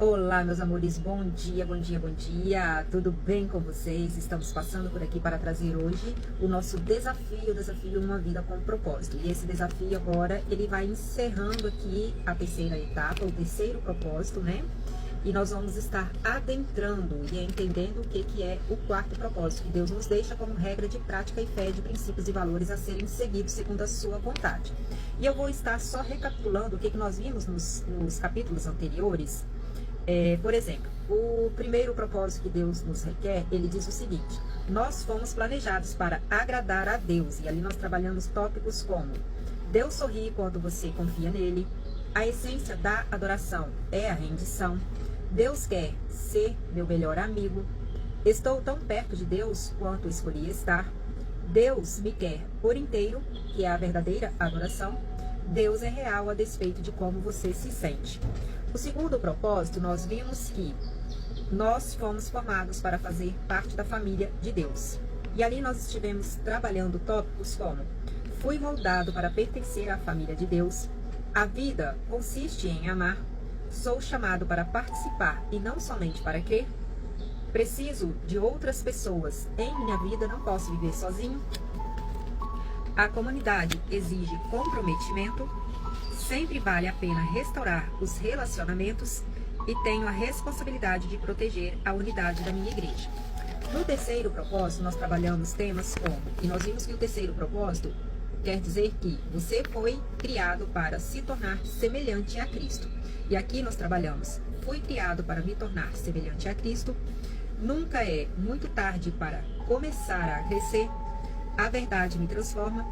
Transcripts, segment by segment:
Olá, meus amores, bom dia, bom dia, bom dia. Tudo bem com vocês? Estamos passando por aqui para trazer hoje o nosso desafio Uma Vida com Propósito. E esse desafio agora, ele vai encerrando aqui a terceira etapa, o terceiro propósito, né? E nós vamos estar adentrando e entendendo o que é o quarto propósito, que Deus nos deixa como regra de prática e fé, de princípios e valores a serem seguidos segundo a sua vontade. E eu vou estar só recapitulando o que nós vimos nos capítulos anteriores. Por exemplo, o primeiro propósito que Deus nos requer, ele diz o seguinte: nós fomos planejados para agradar a Deus. E ali nós trabalhamos tópicos como: Deus sorri quando você confia nele, a essência da adoração é a rendição, Deus quer ser meu melhor amigo, estou tão perto de Deus quanto escolhi estar, Deus me quer por inteiro, que é a verdadeira adoração, Deus é real a despeito de como você se sente. O segundo propósito, nós vimos que nós fomos formados para fazer parte da família de Deus. E ali nós estivemos trabalhando tópicos como: fui moldado para pertencer à família de Deus, a vida consiste em amar, sou chamado para participar e não somente para crer, preciso de outras pessoas em minha vida, não posso viver sozinho, a comunidade exige comprometimento, sempre vale a pena restaurar os relacionamentos e tenho a responsabilidade de proteger a unidade da minha igreja. No terceiro propósito, nós trabalhamos temas como, e nós vimos que o terceiro propósito quer dizer que você foi criado para se tornar semelhante a Cristo. E aqui nós trabalhamos: fui criado para me tornar semelhante a Cristo, nunca é muito tarde para começar a crescer, a verdade me transforma,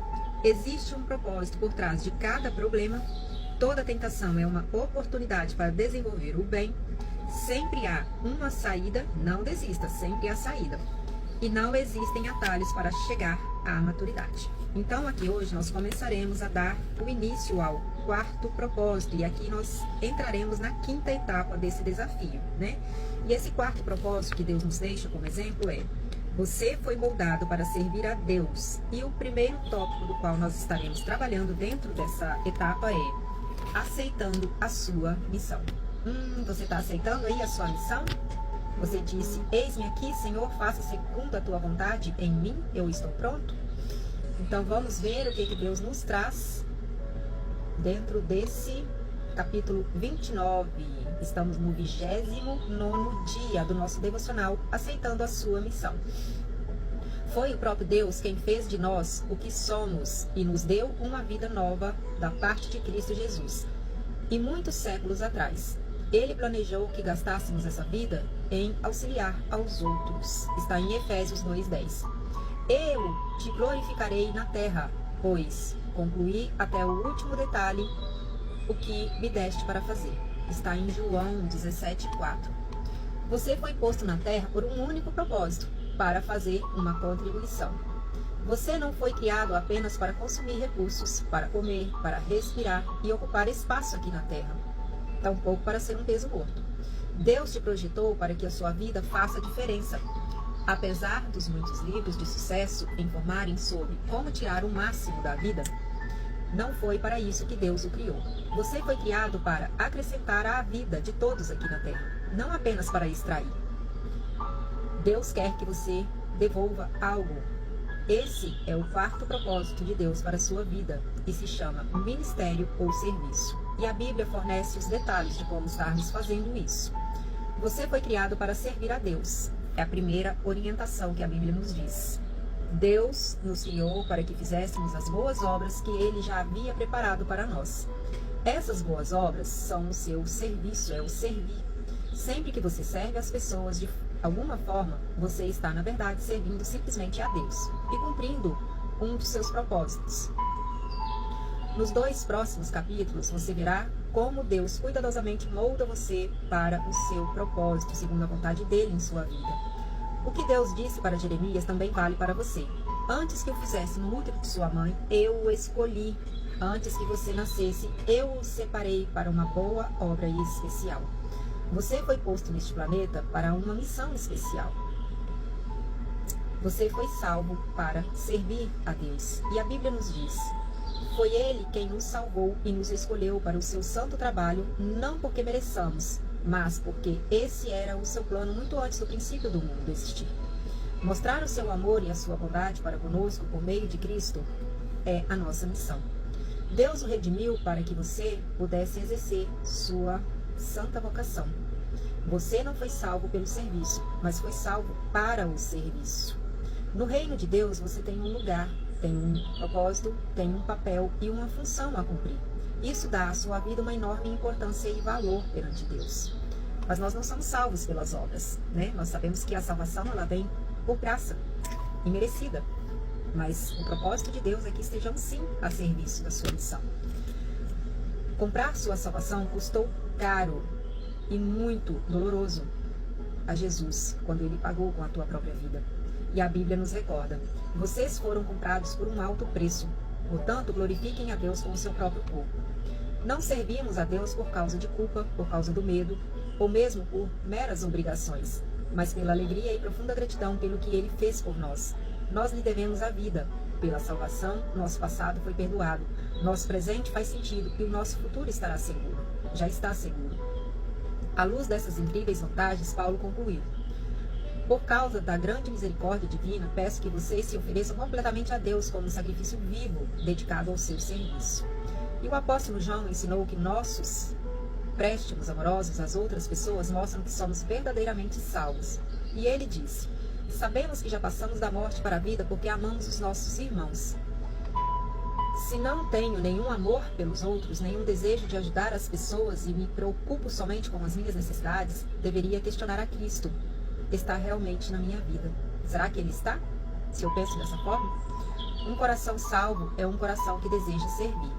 existe um propósito por trás de cada problema, toda tentação é uma oportunidade para desenvolver o bem, sempre há uma saída, não desista, sempre há saída. E não existem atalhos para chegar à maturidade. Então aqui hoje nós começaremos a dar o início ao quarto propósito. E aqui nós entraremos na quinta etapa desse desafio, né? E esse quarto propósito que Deus nos deixa como exemplo é: você foi moldado para servir a Deus. E o primeiro tópico do qual nós estaremos trabalhando dentro dessa etapa é aceitando a sua missão. Você está aceitando aí a sua missão? Você disse: eis-me aqui, Senhor, faça segundo a tua vontade em mim, eu estou pronto? Então vamos ver o que Deus nos traz dentro desse capítulo 29. Estamos no 29º dia do nosso devocional, aceitando a sua missão. Foi o próprio Deus quem fez de nós o que somos e nos deu uma vida nova da parte de Cristo Jesus. E muitos séculos atrás, Ele planejou que gastássemos essa vida em auxiliar aos outros. Está em Efésios 2:10. Eu te glorificarei na terra, pois concluí até o último detalhe o que me deste para fazer. Está em João 17:4. Você foi posto na terra por um único propósito: para fazer uma contribuição. Você não foi criado apenas para consumir recursos, para comer, para respirar e ocupar espaço aqui na terra, tampouco para ser um peso morto. Deus te projetou para que a sua vida faça diferença. Apesar dos muitos livros de sucesso informarem sobre como tirar o máximo da vida, não foi para isso que Deus o criou. Você foi criado para acrescentar à vida de todos aqui na terra, não apenas para extrair. Deus quer que você devolva algo. Esse é o quarto propósito de Deus para a sua vida e se chama ministério ou serviço. E a Bíblia fornece os detalhes de como estarmos fazendo isso. Você foi criado para servir a Deus. É a primeira orientação que a Bíblia nos diz. Deus nos criou para que fizéssemos as boas obras que Ele já havia preparado para nós. Essas boas obras são o seu serviço, é o servir. Sempre que você serve as pessoas de alguma forma, você está, na verdade, servindo simplesmente a Deus e cumprindo um dos seus propósitos. Nos 2 próximos capítulos, você verá como Deus cuidadosamente molda você para o seu propósito, segundo a vontade dele em sua vida. O que Deus disse para Jeremias também vale para você. Antes que o fizesse no útero de sua mãe, eu o escolhi. Antes que você nascesse, eu o separei para uma boa obra especial. Você foi posto neste planeta para uma missão especial. Você foi salvo para servir a Deus. E a Bíblia nos diz: foi Ele quem nos salvou e nos escolheu para o seu santo trabalho, não porque mereçamos, mas porque esse era o seu plano muito antes do princípio do mundo existir. Mostrar o seu amor e a sua bondade para conosco por meio de Cristo é a nossa missão. Deus o redimiu para que você pudesse exercer sua santa vocação. Você não foi salvo pelo serviço, mas foi salvo para o serviço. No reino de Deus você tem um lugar, tem um propósito, tem um papel e uma função a cumprir. Isso dá à sua vida uma enorme importância e valor perante Deus. Mas nós não somos salvos pelas obras, né? Nós sabemos que a salvação ela vem por graça, imerecida. Mas o propósito de Deus é que estejamos sim a serviço da sua missão. Comprar sua salvação custou caro e muito doloroso a Jesus, quando ele pagou com a tua própria vida. E a Bíblia nos recorda: vocês foram comprados por um alto preço, portanto glorifiquem a Deus com o seu próprio corpo. Não servimos a Deus por causa de culpa, por causa do medo, ou mesmo por meras obrigações, mas pela alegria e profunda gratidão pelo que ele fez por nós. Nós lhe devemos a vida. Pela salvação, nosso passado foi perdoado, nosso presente faz sentido e o nosso futuro estará seguro. Já está seguro. À luz dessas incríveis vantagens, Paulo concluiu: por causa da grande misericórdia divina, peço que vocês se ofereçam completamente a Deus como um sacrifício vivo, dedicado ao seu serviço. E o apóstolo João ensinou que nossos préstimos amorosos às outras pessoas mostram que somos verdadeiramente salvos. E ele disse: sabemos que já passamos da morte para a vida porque amamos os nossos irmãos. Se não tenho nenhum amor pelos outros, nenhum desejo de ajudar as pessoas e me preocupo somente com as minhas necessidades, deveria questionar a Cristo. Está realmente na minha vida? Será que ele está? Se eu penso dessa forma? Um coração salvo é um coração que deseja servir.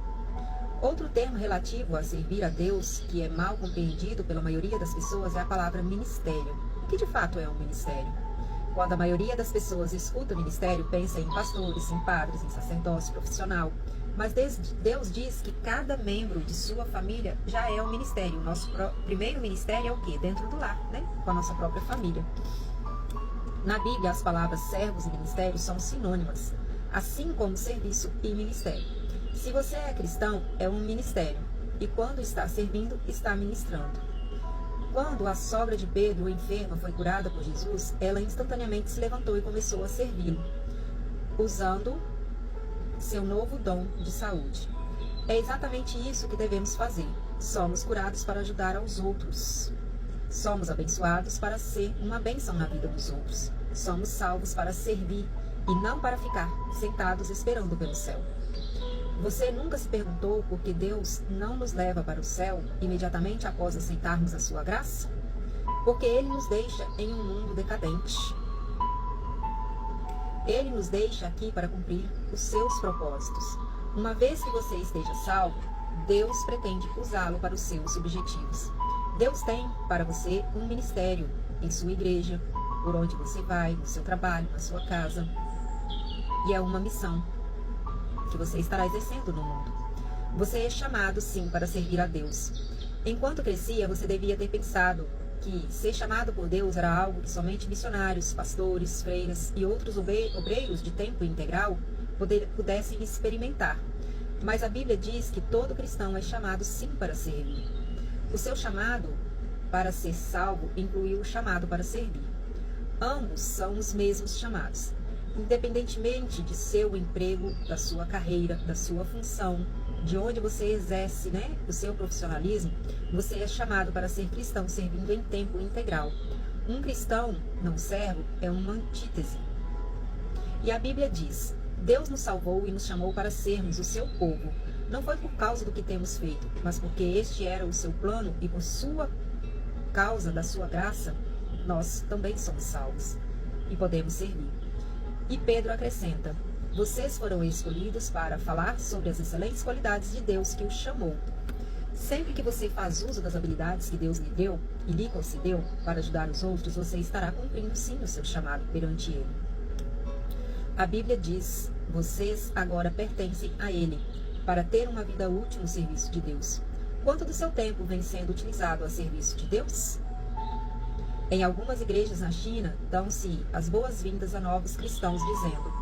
Outro termo relativo a servir a Deus, que é mal compreendido pela maioria das pessoas, é a palavra ministério. O que de fato é um ministério? Quando a maioria das pessoas escuta ministério, pensa em pastores, em padres, em sacerdócio profissional. Mas Deus diz que cada membro de sua família já é um ministério. O nosso primeiro ministério é o quê? Dentro do lar, né? Com a nossa própria família. Na Bíblia, as palavras servos e ministério são sinônimas, assim como serviço e ministério. Se você é cristão, é um ministério. E quando está servindo, está ministrando. Quando a sogra de Pedro, enferma, foi curada por Jesus, ela instantaneamente se levantou e começou a servi-lo, usando seu novo dom de saúde. É exatamente isso que devemos fazer. Somos curados para ajudar aos outros. Somos abençoados para ser uma bênção na vida dos outros. Somos salvos para servir e não para ficar sentados esperando pelo céu. Você nunca se perguntou por que Deus não nos leva para o céu imediatamente após aceitarmos a sua graça? Porque Ele nos deixa em um mundo decadente. Ele nos deixa aqui para cumprir os seus propósitos. Uma vez que você esteja salvo, Deus pretende usá-lo para os seus objetivos. Deus tem para você um ministério em sua igreja, por onde você vai, no seu trabalho, na sua casa. E é uma missão que você estará exercendo no mundo. Você é chamado, sim, para servir a Deus. Enquanto crescia, você devia ter pensado que ser chamado por Deus era algo que somente missionários, pastores, freiras e outros obreiros de tempo integral pudessem experimentar. Mas a Bíblia diz que todo cristão é chamado, sim, para servir. O seu chamado para ser salvo inclui o chamado para servir. Ambos são os mesmos chamados. Independentemente de seu emprego, da sua carreira, da sua função, de onde você exerce, o seu profissionalismo, você é chamado para ser cristão, servindo em tempo integral. Um cristão não servo é uma antítese. E a Bíblia diz: Deus nos salvou e nos chamou para sermos o seu povo. Não foi por causa do que temos feito, mas porque este era o seu plano e por sua causa, da sua graça, nós também somos salvos e podemos servir. E Pedro acrescenta: vocês foram escolhidos para falar sobre as excelentes qualidades de Deus que o chamou. Sempre que você faz uso das habilidades que Deus lhe deu e lhe concedeu para ajudar os outros, você estará cumprindo sim o seu chamado perante Ele. A Bíblia diz: vocês agora pertencem a Ele, para ter uma vida útil no serviço de Deus. Quanto do seu tempo vem sendo utilizado a serviço de Deus? Em algumas igrejas na China, dão-se as boas-vindas a novos cristãos, dizendo: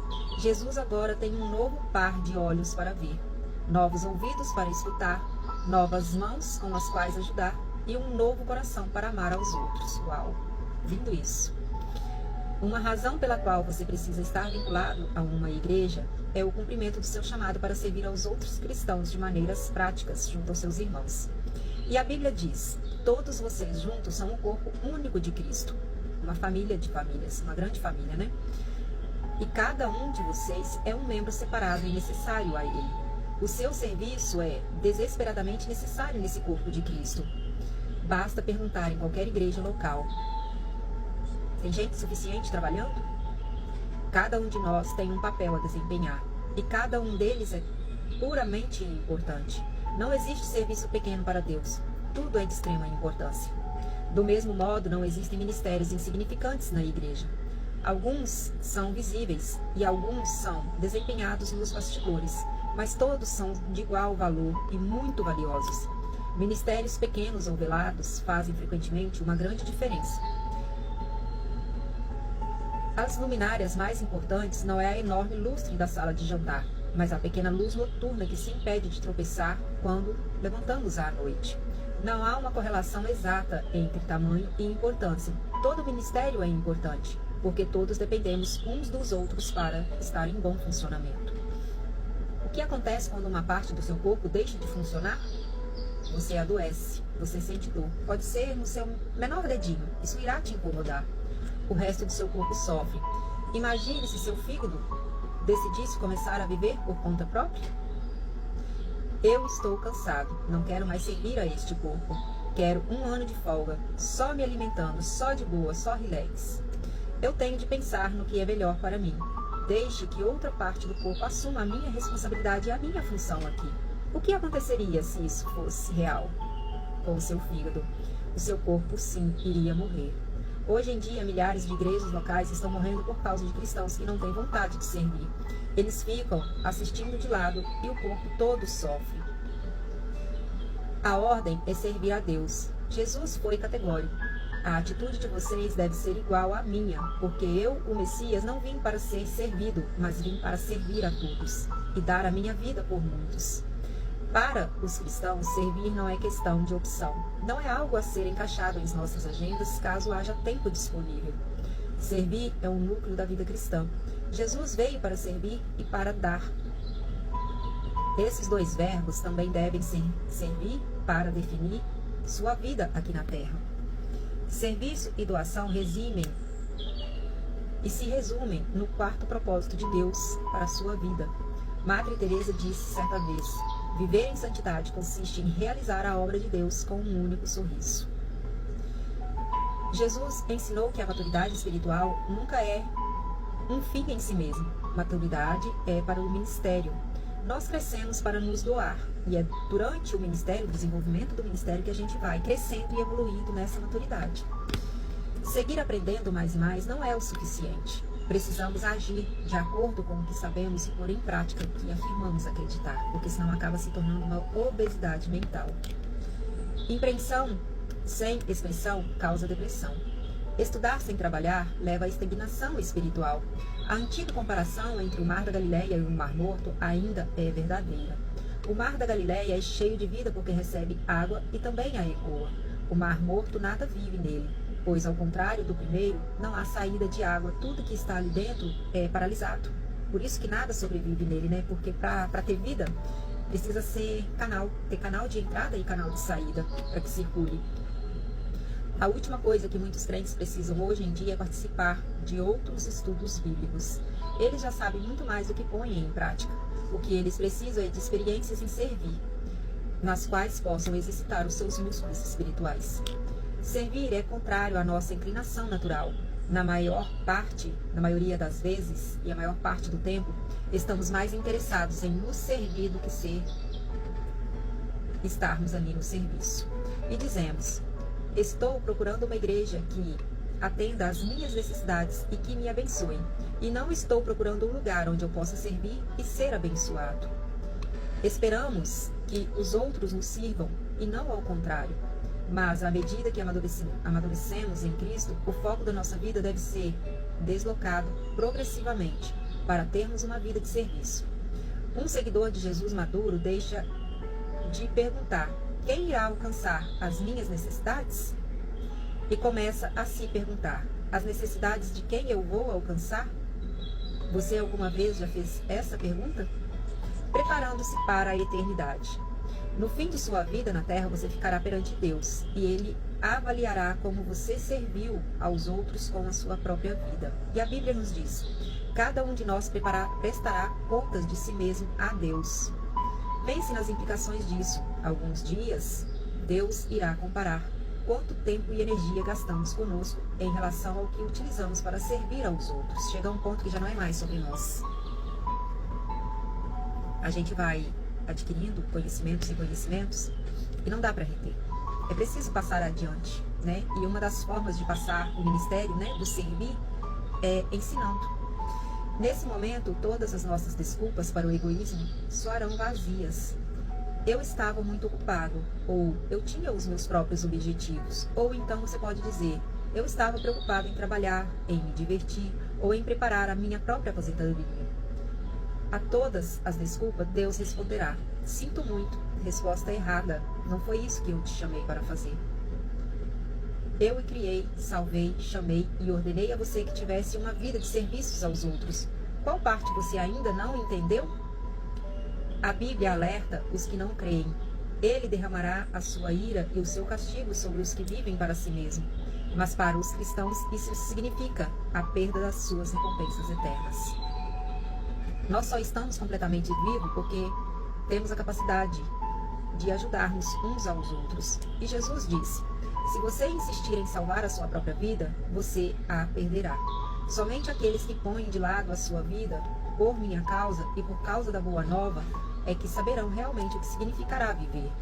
Jesus agora tem um novo par de olhos para ver, novos ouvidos para escutar, novas mãos com as quais ajudar e um novo coração para amar aos outros. Uau, lindo isso. Uma razão pela qual você precisa estar vinculado a uma igreja é o cumprimento do seu chamado para servir aos outros cristãos de maneiras práticas junto aos seus irmãos. E a Bíblia diz: todos vocês juntos são o corpo único de Cristo. Uma família de famílias, uma grande família, né? E cada um de vocês é um membro separado e necessário a Ele. O seu serviço é desesperadamente necessário nesse corpo de Cristo. Basta perguntar em qualquer igreja local: tem gente suficiente trabalhando? Cada um de nós tem um papel a desempenhar, e cada um deles é puramente importante. Não existe serviço pequeno para Deus. Tudo é de extrema importância. Do mesmo modo, não existem ministérios insignificantes na igreja. Alguns são visíveis e alguns são desempenhados nos bastidores, mas todos são de igual valor e muito valiosos. Ministérios pequenos ou velados fazem frequentemente uma grande diferença. As luminárias mais importantes não é a enorme lustre da sala de jantar, mas a pequena luz noturna que se impede de tropeçar quando levantamos à noite. Não há uma correlação exata entre tamanho e importância. Todo ministério é importante, porque todos dependemos uns dos outros para estar em bom funcionamento. O que acontece quando uma parte do seu corpo deixa de funcionar? Você adoece, você sente dor. Pode ser no seu menor dedinho, isso irá te incomodar. O resto do seu corpo sofre. Imagine se seu fígado decidisse começar a viver por conta própria. Eu estou cansado, não quero mais servir a este corpo. Quero 1 ano de folga, só me alimentando, só de boa, só relax. Eu tenho de pensar no que é melhor para mim. Deixe que outra parte do corpo assuma a minha responsabilidade e a minha função aqui. O que aconteceria se isso fosse real? Com o seu fígado, o seu corpo sim iria morrer. Hoje em dia, milhares de igrejas locais estão morrendo por causa de cristãos que não têm vontade de servir. Eles ficam assistindo de lado e o corpo todo sofre. A ordem é servir a Deus. Jesus foi categórico. A atitude de vocês deve ser igual à minha, porque eu, o Messias, não vim para ser servido, mas vim para servir a todos e dar a minha vida por muitos. Para os cristãos, servir não é questão de opção. Não é algo a ser encaixado em nossas agendas caso haja tempo disponível. Servir é um núcleo da vida cristã. Jesus veio para servir e para dar. Esses dois verbos também devem servir para definir sua vida aqui na Terra. Serviço e doação se resumem no quarto propósito de Deus para a sua vida. Madre Teresa disse certa vez: viver em santidade consiste em realizar a obra de Deus com um único sorriso. Jesus ensinou que a maturidade espiritual nunca é um fim em si mesmo. Maturidade é para o ministério. Nós crescemos para nos doar, e é durante o ministério, o desenvolvimento do ministério, que a gente vai crescendo e evoluindo nessa maturidade. Seguir aprendendo mais e mais não é o suficiente. Precisamos agir de acordo com o que sabemos e pôr em prática o que afirmamos acreditar, porque senão acaba se tornando uma obesidade mental. Impressão sem expressão causa depressão. Estudar sem trabalhar leva à estagnação espiritual. A antiga comparação entre o Mar da Galileia e o Mar Morto ainda é verdadeira. O Mar da Galileia é cheio de vida porque recebe água e também a ecoa. O Mar Morto nada vive nele, pois, ao contrário do primeiro, não há saída de água. Tudo que está ali dentro é paralisado. Por isso que nada sobrevive nele, né? Porque para ter vida, precisa ter canal de entrada e canal de saída para que circule. A última coisa que muitos crentes precisam hoje em dia é participar de outros estudos bíblicos. Eles já sabem muito mais do que põem em prática. O que eles precisam é de experiências em servir, nas quais possam exercitar os seus músculos espirituais. Servir é contrário à nossa inclinação natural. Na maioria das vezes, e a maior parte do tempo, estamos mais interessados em nos servir do que estarmos ali no serviço. E dizemos: estou procurando uma igreja que atenda às minhas necessidades e que me abençoe. E não estou procurando um lugar onde eu possa servir e ser abençoado. Esperamos que os outros nos sirvam e não ao contrário. Mas, à medida que amadurecemos em Cristo, o foco da nossa vida deve ser deslocado progressivamente para termos uma vida de serviço. Um seguidor de Jesus maduro deixa de perguntar: quem irá alcançar as minhas necessidades? E começa a se perguntar: as necessidades de quem eu vou alcançar? Você alguma vez já fez essa pergunta? Preparando-se para a eternidade. No fim de sua vida na terra, você ficará perante Deus e Ele avaliará como você serviu aos outros com a sua própria vida. E a Bíblia nos diz: cada um de nós prestará contas de si mesmo a Deus. Pense nas implicações disso. Alguns dias, Deus irá comparar quanto tempo e energia gastamos conosco em relação ao que utilizamos para servir aos outros. Chega a um ponto que já não é mais sobre nós. A gente vai adquirindo conhecimentos e conhecimentos e não dá para reter. É preciso passar adiante, né? E uma das formas de passar o ministério, né, do servir, é ensinando. Nesse momento, todas as nossas desculpas para o egoísmo soarão vazias. Eu estava muito ocupado, ou eu tinha os meus próprios objetivos, ou então você pode dizer: eu estava preocupado em trabalhar, em me divertir, ou em preparar a minha própria aposentadoria. A todas as desculpas, Deus responderá: sinto muito, resposta errada, não foi isso que eu te chamei para fazer. Eu o criei, salvei, chamei e ordenei a você que tivesse uma vida de serviços aos outros. Qual parte você ainda não entendeu? A Bíblia alerta os que não creem. Ele derramará a sua ira e o seu castigo sobre os que vivem para si mesmo. Mas para os cristãos isso significa a perda das suas recompensas eternas. Nós só estamos completamente vivos porque temos a capacidade de ajudarmos uns aos outros. E Jesus disse: se você insistir em salvar a sua própria vida, você a perderá. Somente aqueles que põem de lado a sua vida por minha causa e por causa da boa nova é que saberão realmente o que significará viver.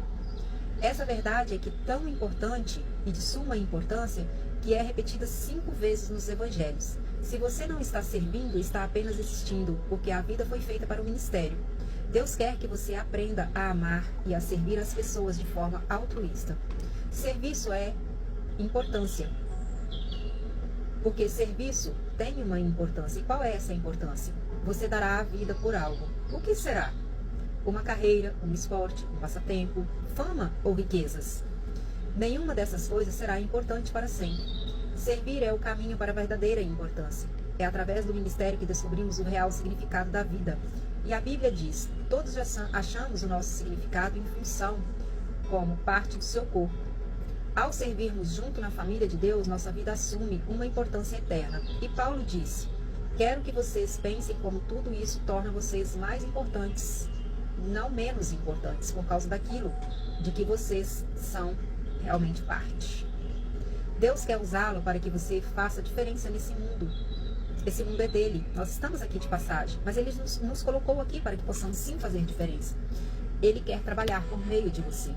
Essa verdade é que tão importante e de suma importância que é repetida 5 vezes nos evangelhos. Se você não está servindo, está apenas existindo, porque a vida foi feita para o ministério. Deus quer que você aprenda a amar e a servir as pessoas de forma altruísta. Serviço é importância. Porque serviço tem uma importância. E qual é essa importância? Você dará a vida por algo. O que será? Uma carreira, um esporte, um passatempo, fama ou riquezas? Nenhuma dessas coisas será importante para sempre. Servir é o caminho para a verdadeira importância. É através do ministério que descobrimos o real significado da vida. E a Bíblia diz: todos já achamos o nosso significado em função como parte do seu corpo. Ao servirmos junto na família de Deus, nossa vida assume uma importância eterna. E Paulo disse: quero que vocês pensem como tudo isso torna vocês mais importantes, não menos importantes, por causa daquilo de que vocês são realmente parte. Deus quer usá-lo para que você faça diferença nesse mundo. Esse mundo é dele. Nós estamos aqui de passagem, mas ele nos colocou aqui para que possamos sim fazer diferença. Ele quer trabalhar por meio de você.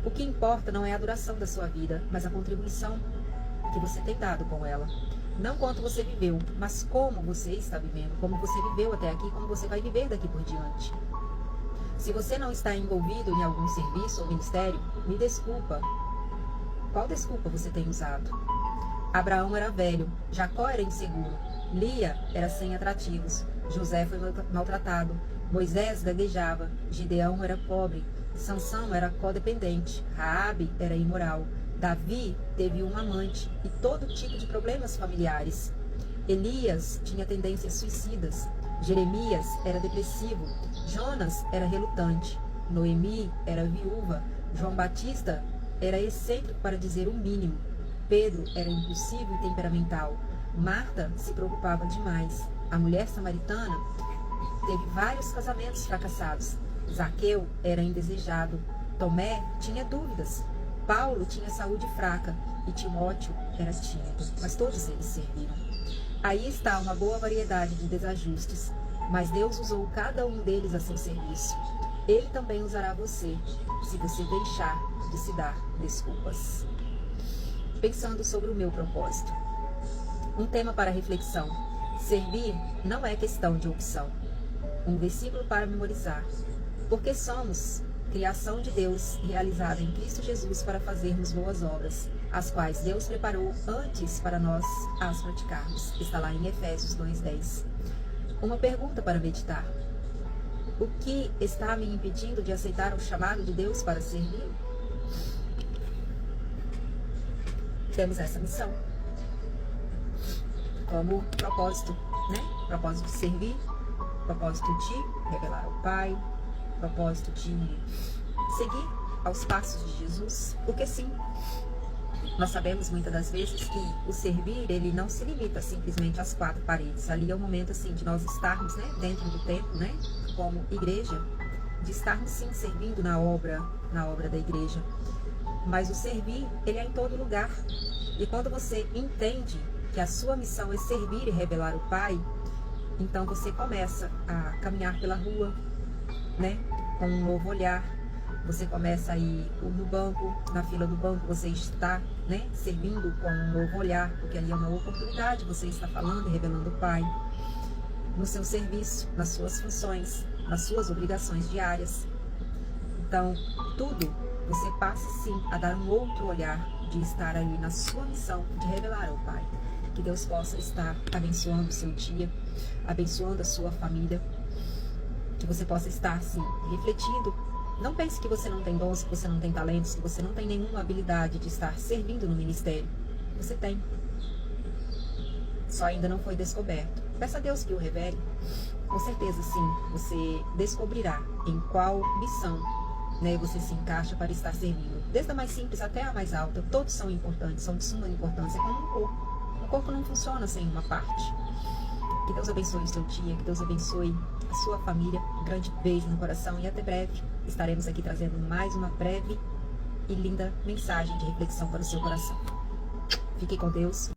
O que importa não é a duração da sua vida, mas a contribuição que você tem dado com ela. Não quanto você viveu, mas como você está vivendo, como você viveu até aqui, como você vai viver daqui por diante. Se você não está envolvido em algum serviço ou ministério, me desculpa. Qual desculpa você tem usado? Abraão era velho, Jacó era inseguro, Lia era sem atrativos, José foi maltratado, Moisés gaguejava, Gideão era pobre, Sansão era codependente, Raabe era imoral, Davi teve um amante e todo tipo de problemas familiares. Elias tinha tendências suicidas, Jeremias era depressivo, Jonas era relutante, Noemi era viúva, João Batista era excêntrico para dizer o mínimo, Pedro era impulsivo e temperamental, Marta se preocupava demais, a mulher samaritana teve vários casamentos fracassados, Zaqueu era indesejado, Tomé tinha dúvidas, Paulo tinha saúde fraca e Timóteo era tímido, mas todos eles serviram. Aí está uma boa variedade de desajustes, mas Deus usou cada um deles a seu serviço. Ele também usará você, se você deixar de se dar desculpas. Pensando sobre o meu propósito. Um tema para reflexão. Servir não é questão de opção. Um versículo para memorizar. Porque somos criação de Deus realizada em Cristo Jesus para fazermos boas obras, as quais Deus preparou antes para nós as praticarmos. Está lá em Efésios 2:10. Uma pergunta para meditar. O que está me impedindo de aceitar o chamado de Deus para servir? temos essa missão como propósito, né? Propósito de servir, propósito de revelar ao Pai, propósito de seguir aos passos de Jesus, porque sim, nós sabemos muitas das vezes que o servir, ele não se limita simplesmente às quatro paredes. Ali é o momento assim de nós estarmos, né, dentro do templo, né, como igreja, de estarmos sim servindo na obra da igreja. Mas o servir, ele é em todo lugar. E quando você entende que a sua missão é servir e revelar o Pai, então você começa a caminhar pela rua, né, com um novo olhar. Você começa a ir no banco, na fila do banco, você está, né, servindo com um novo olhar, porque ali é uma oportunidade, você está falando e revelando o Pai. No seu serviço, nas suas funções, nas suas obrigações diárias. Então, tudo você passa sim a dar um outro olhar de estar ali na sua missão de revelar ao Pai. Que Deus possa estar abençoando o seu dia, abençoando a sua família, que você possa estar sim refletindo. Não pense que você não tem dons, que você não tem talentos, que você não tem nenhuma habilidade de estar servindo no ministério. Você tem. Só ainda não foi descoberto. Peça a Deus que o revele. Com certeza sim, você descobrirá em qual missão, né, você se encaixa para estar servindo. Desde a mais simples até a mais alta, todos são importantes, são de suma importância, como um corpo. O corpo não funciona sem uma parte. Que Deus abençoe o seu dia, que Deus abençoe a sua família. Um grande beijo no coração e até breve. Estaremos aqui trazendo mais uma breve e linda mensagem de reflexão para o seu coração. Fique com Deus.